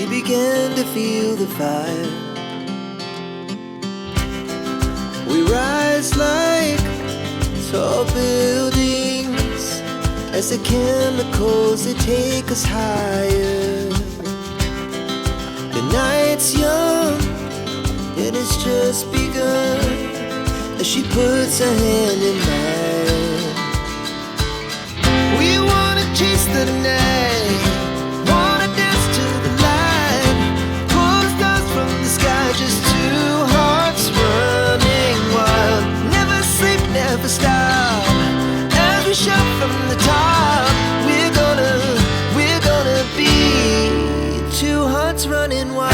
we began to feel the fire. We rise like tall buildings as the chemicals they take us higher. The night's young and it's just begun as she puts her hand in mine. We wanna chase the night, wanna dance to the light, pull the stars from the sky, just two hearts running wild. Never sleep, never stop, as we shout from the top. We're gonna be two hearts running wild.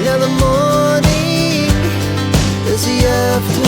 Now the morning is the afternoon.